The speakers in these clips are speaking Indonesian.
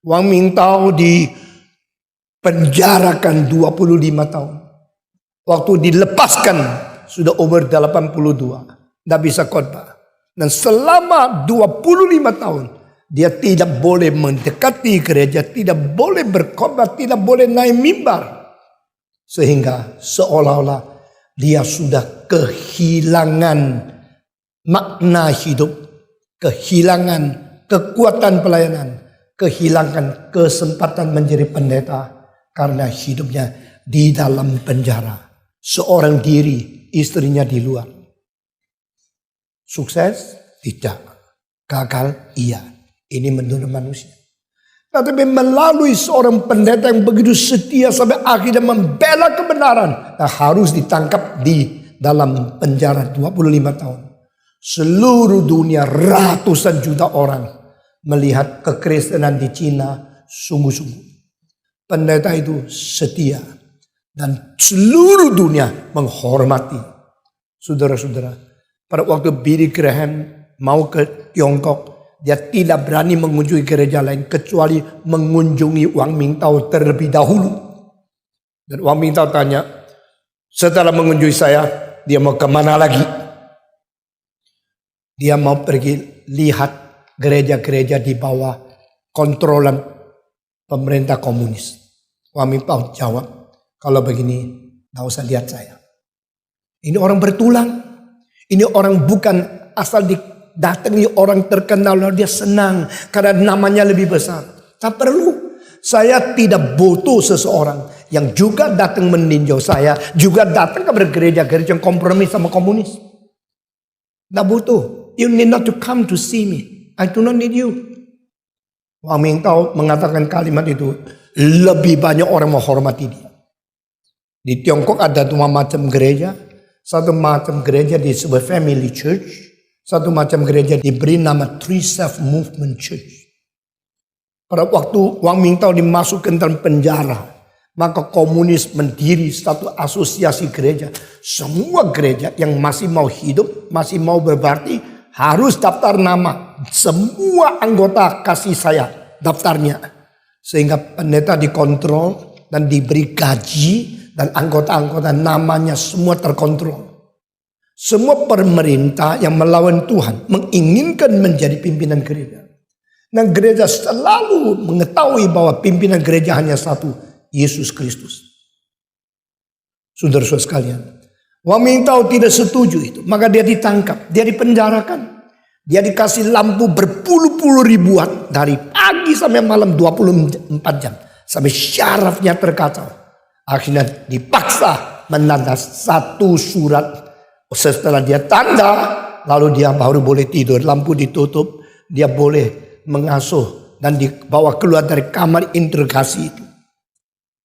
Wang Mingtao dipenjarakan 25 tahun. Waktu dilepaskan sudah umur 82. Tidak bisa khotbah. Dan selama 25 tahun dia tidak boleh mendekati gereja, tidak boleh berkhotbah, tidak boleh naik mimbar. Sehingga seolah-olah dia sudah kehilangan makna hidup, kehilangan kekuatan pelayanan, kehilangan kesempatan menjadi pendeta karena hidupnya di dalam penjara. Seorang diri, istrinya di luar. Sukses? Tidak. Gagal? Iya. Ini menurut manusia. Tetapi melalui seorang pendeta yang begitu setia sampai akhirnya membela kebenaran, harus ditangkap di dalam penjara 25 tahun. Seluruh dunia, ratusan juta orang melihat kekristenan di Cina sungguh-sungguh. Pendeta itu setia dan seluruh dunia menghormati. Saudara-saudara, pada waktu Billy Graham mau ke Tiongkok, dia tidak berani mengunjungi gereja lain kecuali mengunjungi Wang Mingtao terlebih dahulu. Dan Wang Mingtao tanya, setelah mengunjungi saya, dia mau kemana lagi? Dia mau pergi lihat gereja-gereja di bawah kontrolan pemerintah komunis. Wang Mingtao jawab, kalau begini, tidak usah lihat saya. Ini orang bertulang. Ini orang bukan asal datangi orang terkenal lalu dia senang karena namanya lebih besar. Tak perlu. Saya tidak butuh seseorang yang juga datang meninjau saya, juga datang ke gereja-gereja yang kompromi sama komunis. Tidak butuh. You need not to come to see me. I do not need you. Wang Mingtao mengatakan kalimat itu, lebih banyak orang menghormati dia. Di Tiongkok ada dua macam gereja. Satu macam gereja di sebuah family church. Satu macam gereja diberi nama Three Self Movement Church. Pada waktu Wang Mingtao dimasukkan dalam penjara, maka komunis mendiri satu asosiasi gereja. Semua gereja yang masih mau hidup, masih mau berbakti, harus daftar nama. Semua anggota kasih saya daftarnya. Sehingga pendeta dikontrol dan diberi gaji. Dan anggota-anggota namanya semua terkontrol. Semua pemerintah yang melawan Tuhan menginginkan menjadi pimpinan gereja. Dan gereja selalu mengetahui bahwa pimpinan gereja hanya satu, Yesus Kristus. Saudara-saudara sekalian, Wang Mingtao tidak setuju itu. Maka dia ditangkap, dia dipenjarakan. Dia dikasih lampu berpuluh-puluh ribuan dari pagi sampai malam 24 jam. Sampai syarafnya terkacau. Akhirnya dipaksa menanda satu surat. Setelah dia tanda, lalu dia baru boleh tidur. Lampu ditutup, dia boleh mengasuh dan dibawa keluar dari kamar interogasi itu.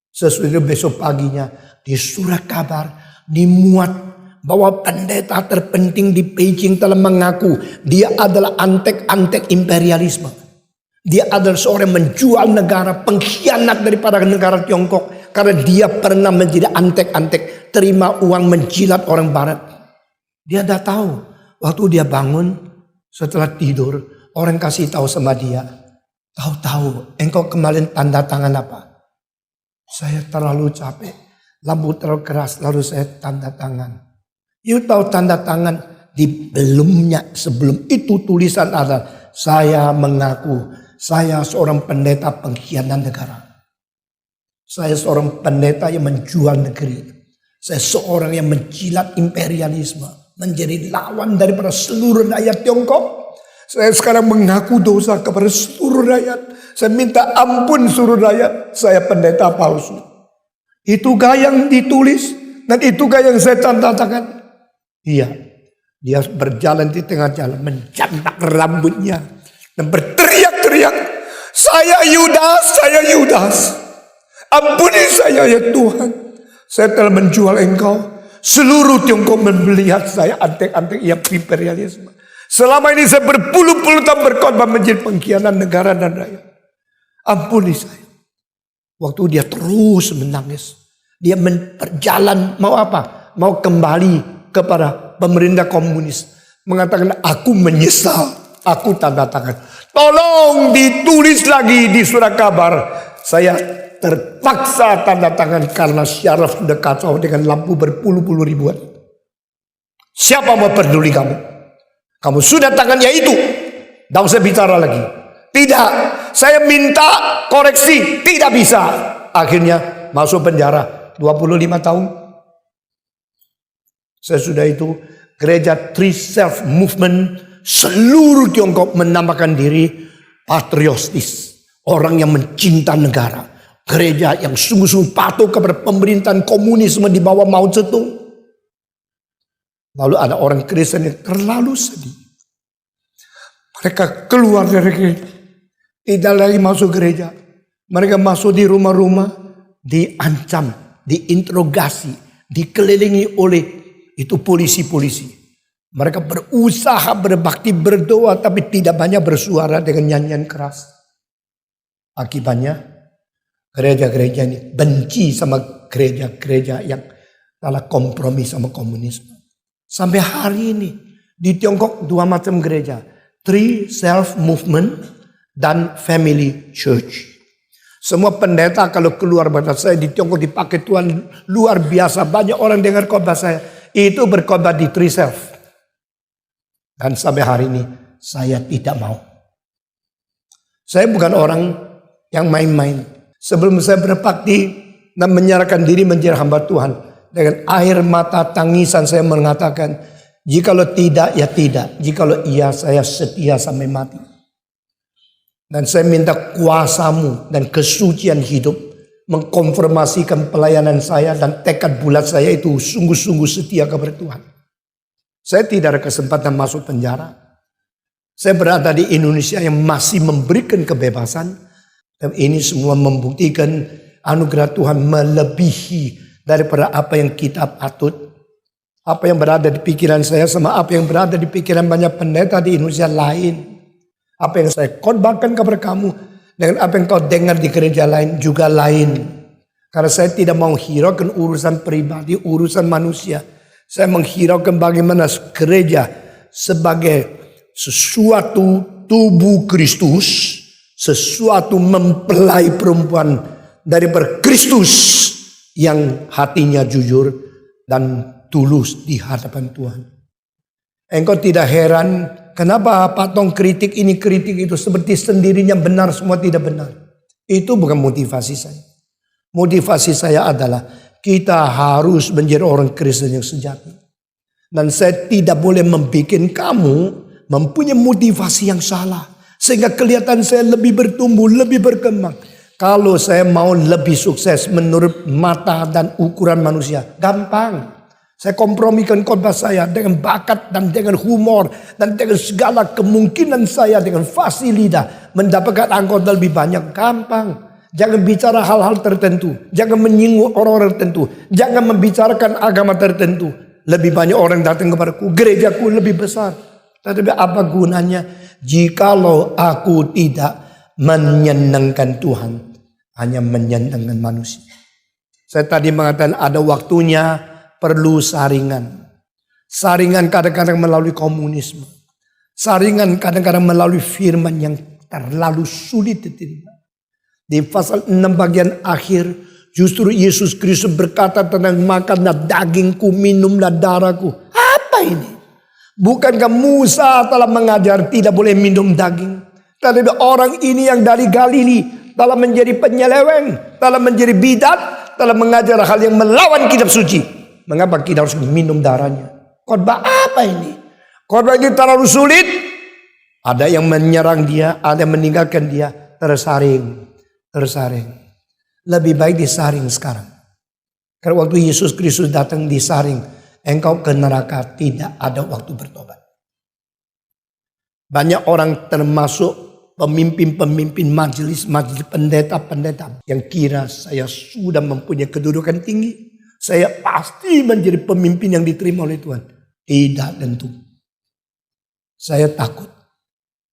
Sesudah besok paginya di surat kabar dimuat bahwa pendeta terpenting di Beijing telah mengaku dia adalah antek-antek imperialisme. Dia adalah seorang yang menjual negara, pengkhianat daripada negara Tiongkok. Karena dia pernah menjadi antek-antek, terima uang menjilat orang barat. Dia dah tahu. Waktu dia bangun, setelah tidur, orang kasih tahu sama dia. Tahu-tahu, engkau kemarin tanda tangan apa? Saya terlalu capek, lampu terlalu keras, lalu saya tanda tangan. You tahu tanda tangan di belumnya, sebelum itu tulisan ada, saya mengaku, saya seorang pendeta pengkhianat negara. Saya seorang pendeta yang menjual negeri. Saya seorang yang menjilat imperialisme. Menjadi lawan daripada seluruh rakyat Tiongkok. Saya sekarang mengaku dosa kepada seluruh rakyat. Saya minta ampun seluruh rakyat. Saya pendeta palsu. Itukah yang ditulis? Dan itukah yang saya tanda tangan? Iya. Dia berjalan di tengah jalan. Mencantak rambutnya. Dan berteriak-teriak. Saya Yudas, saya Yudas. Ampuni saya ya Tuhan. Saya telah menjual engkau. Seluruh Tiongkok melihat saya antek-antek yang imperialisme. Selama ini saya berpuluh-puluh tahun berkhotbah menjadi pengkhianat negara dan rakyat. Ampuni saya. Waktu dia terus menangis. Dia berjalan mau apa? Mau kembali kepada pemerintah komunis. Mengatakan aku menyesal. Aku tanda tangan. Tolong ditulis lagi di surat kabar. Saya terpaksa tanda tangan karena syaraf sudah kacau dengan lampu berpuluh-puluh ribuan. Siapa mau peduli kamu? Kamu sudah tangannya itu. Tidak usah bicara lagi. Tidak, saya minta koreksi. Tidak bisa. Akhirnya masuk penjara 25 tahun. Sesudah itu gereja Three Self Movement seluruh Tiongkok menamakan diri patriotis. Orang yang mencinta negara. Gereja yang sungguh-sungguh patuh kepada pemerintahan komunisme di bawah Mao Zedong. Lalu ada orang Kristen yang terlalu sedih. Mereka keluar dari gereja. Tidak lagi masuk gereja. Mereka masuk di rumah-rumah. Diancam, diinterogasi, dikelilingi oleh itu polisi-polisi. Mereka berusaha berbakti berdoa tapi tidak banyak bersuara dengan nyanyian keras. Akibatnya gereja-gereja ini benci sama gereja-gereja yang telah kompromi sama komunisme. Sampai hari ini di Tiongkok 2 macam gereja. Three Self Movement dan Family Church. Semua pendeta kalau keluar pada saya di Tiongkok dipakai Tuhan luar biasa. Banyak orang dengar khotbah saya. Itu berkhotbah di Three Self. Dan sampai hari ini saya tidak mau. Saya bukan orang yang main-main. Sebelum saya berbakti dan menyerahkan diri menjadi hamba Tuhan. Dengan air mata tangisan saya mengatakan, jikalau tidak ya tidak. Jikalau iya saya setia sampai mati. Dan saya minta kuasamu dan kesucian hidup mengkonfirmasikan pelayanan saya dan tekad bulat saya itu sungguh-sungguh setia kepada Tuhan. Saya tidak ada kesempatan masuk penjara. Saya berada di Indonesia yang masih memberikan kebebasan. Dan ini semua membuktikan anugerah Tuhan melebihi daripada apa yang kita patut. Apa yang berada di pikiran saya sama apa yang berada di pikiran banyak pendeta di Indonesia lain. Apa yang saya khotbahkan kepada kamu dengan apa yang kau dengar di gereja lain juga lain. Karena saya tidak mau hiraukan urusan pribadi, urusan manusia. Saya menghiraukan bagaimana gereja sebagai sesuatu tubuh Kristus, sesuatu mempelai perempuan dari Kristus yang hatinya jujur dan tulus di hadapan Tuhan. Engkau tidak heran kenapa patong kritik ini kritik itu seperti sendirinya benar semua tidak benar. Itu bukan motivasi saya. Motivasi saya adalah kita harus menjadi orang Kristen yang sejati. Dan saya tidak boleh membuat kamu mempunyai motivasi yang salah. Sehingga kelihatan saya lebih bertumbuh, lebih berkembang. Kalau saya mau lebih sukses menurut mata dan ukuran manusia, gampang. Saya kompromikan khotbah saya dengan bakat dan dengan humor. Dan dengan segala kemungkinan saya dengan fasih lidah. Mendapatkan anggota lebih banyak, gampang. Jangan bicara hal-hal tertentu. Jangan menyinggung orang-orang tertentu. Jangan membicarakan agama tertentu. Lebih banyak orang datang kepadaku. Gerejaku lebih besar. Tetapi apa gunanya jikalau aku tidak menyenangkan Tuhan. Hanya menyenangkan manusia. Saya tadi mengatakan ada waktunya perlu saringan. Saringan kadang-kadang melalui komunisme. Saringan kadang-kadang melalui firman yang terlalu sulit diterima. Di pasal 6 bagian akhir justru Yesus Kristus berkata tentang makanlah dagingku, minumlah darahku. Apa ini? Bukankah Musa telah mengajar tidak boleh minum daging? Tetapi orang ini yang dari Galili telah menjadi penyeleweng, telah menjadi bidat, telah mengajar hal yang melawan kitab suci. Mengapa kita harus minum darahnya? Khotbah apa ini? Khotbah ini terlalu sulit. Ada yang menyerang dia, ada yang meninggalkan dia, tersaring. Lebih baik disaring sekarang. Karena waktu Yesus Kristus datang disaring, engkau ke neraka tidak ada waktu bertobat. Banyak orang termasuk pemimpin-pemimpin majelis pendeta-pendeta yang kira saya sudah mempunyai kedudukan tinggi. Saya pasti menjadi pemimpin yang diterima oleh Tuhan. Tidak tentu. Saya takut.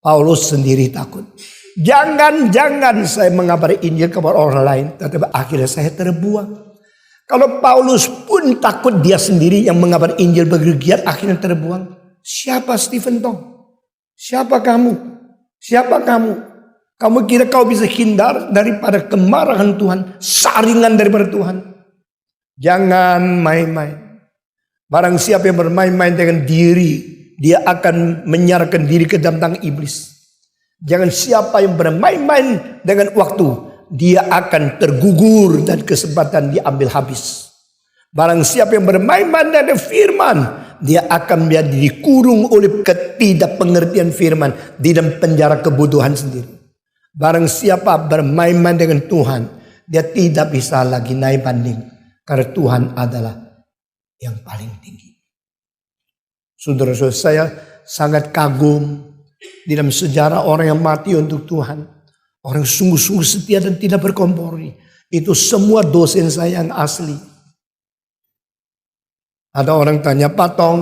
Paulus sendiri takut. Jangan saya mengabari Injil kepada orang lain. Tetapi akhirnya saya terbuang. Kalau Paulus pun takut dia sendiri yang mengabari Injil bergiat akhirnya terbuang. Siapa Stephen Tong? Siapa kamu? Siapa kamu? Kamu kira kau bisa hindar daripada kemarahan Tuhan, saringan daripada Tuhan? Jangan main-main. Barang siapa yang bermain-main dengan diri, dia akan menyerahkan diri ke dalam tangan iblis. Jangan siapa yang bermain-main dengan waktu, dia akan tergugur dan kesempatan diambil habis. Barang siapa yang bermain-main dengan firman, dia akan menjadi dikurung oleh ketidakpengertian firman di dalam penjara kebutuhan sendiri. Barang siapa bermain-main dengan Tuhan, dia tidak bisa lagi naik banding. Karena Tuhan adalah yang paling tinggi. Saudara-saudara, saya sangat kagum di dalam sejarah orang yang mati untuk Tuhan. Orang sungguh-sungguh setia dan tidak berkompromi. Itu semua dosen saya yang asli. Ada orang tanya, Pak Tong,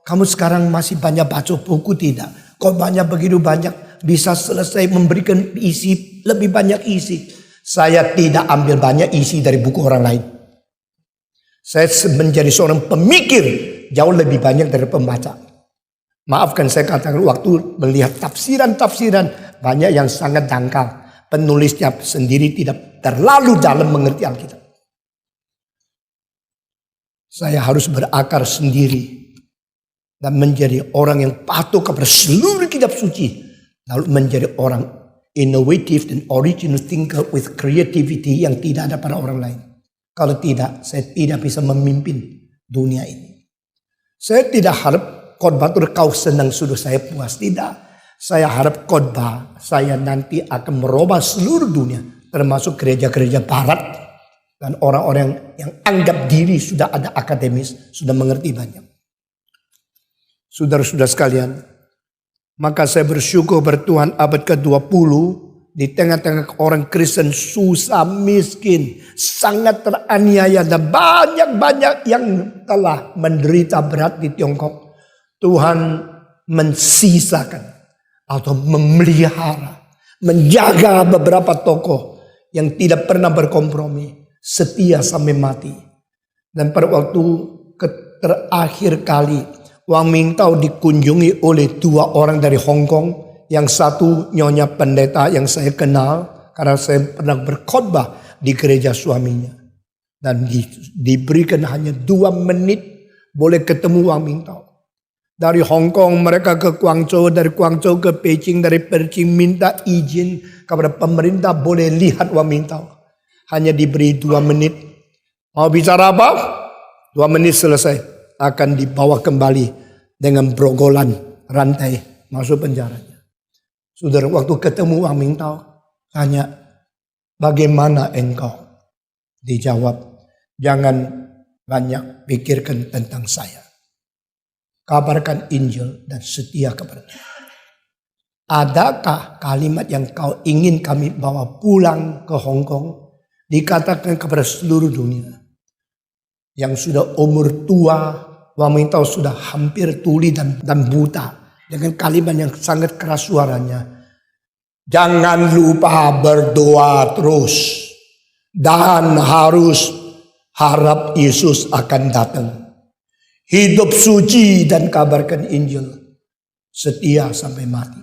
kamu sekarang masih banyak baca buku tidak? Kok banyak begitu banyak? Bisa selesai memberikan isi, lebih banyak isi. Saya tidak ambil banyak isi dari buku orang lain. Saya menjadi seorang pemikir jauh lebih banyak dari pembaca. Maafkan saya katakan waktu melihat tafsiran-tafsiran banyak yang sangat dangkal. Penulisnya sendiri tidak terlalu dalam mengerti Alkitab. Saya harus berakar sendiri dan menjadi orang yang patuh kepada seluruh kitab suci. Lalu menjadi orang innovative dan original thinker with creativity yang tidak ada pada orang lain. Kalau tidak, saya tidak bisa memimpin dunia ini. Saya tidak harap khotbah itu kau senang sudah saya puas. Tidak. Saya harap khotbah saya nanti akan merubah seluruh dunia. Termasuk gereja-gereja barat. Dan orang-orang yang anggap diri sudah ada akademis, sudah mengerti banyak. Saudara-saudara sekalian, maka saya bersyukur bertuhan abad ke-20 di tengah-tengah orang Kristen susah, miskin, sangat teraniaya dan banyak-banyak yang telah menderita berat di Tiongkok. Tuhan mensisakan atau memelihara, menjaga beberapa tokoh yang tidak pernah berkompromi. Setia sampai mati. Dan pada waktu terakhir kali Wang Mingtao dikunjungi oleh 2 orang dari Hong Kong. Yang satu nyonya pendeta yang saya kenal karena saya pernah berkhotbah di gereja suaminya. Dan diberikan hanya 2 menit boleh ketemu Wang Mingtao. Dari Hong Kong mereka ke Guangzhou, dari Guangzhou ke Beijing, dari Beijing minta izin kepada pemerintah boleh lihat Wang Mingtao. Hanya diberi 2 menit. Mau bicara apa? 2 menit selesai. Akan dibawa kembali dengan brogolan rantai masuk penjaranya. Saudara, waktu ketemu Wang Mingtao, tanya, bagaimana engkau? Dijawab, jangan banyak pikirkan tentang saya. Kabarkan Injil dan setia kepada Tuhan. Adakah kalimat yang kau ingin kami bawa pulang ke Hong Kong? Dikatakan kepada seluruh dunia. Yang sudah umur tua, Wang Mingtao sudah hampir tuli dan buta. Dengan kalimat yang sangat keras suaranya. Jangan lupa berdoa terus. Dan harus harap Yesus akan datang. Hidup suci dan kabarkan Injil. Setia sampai mati.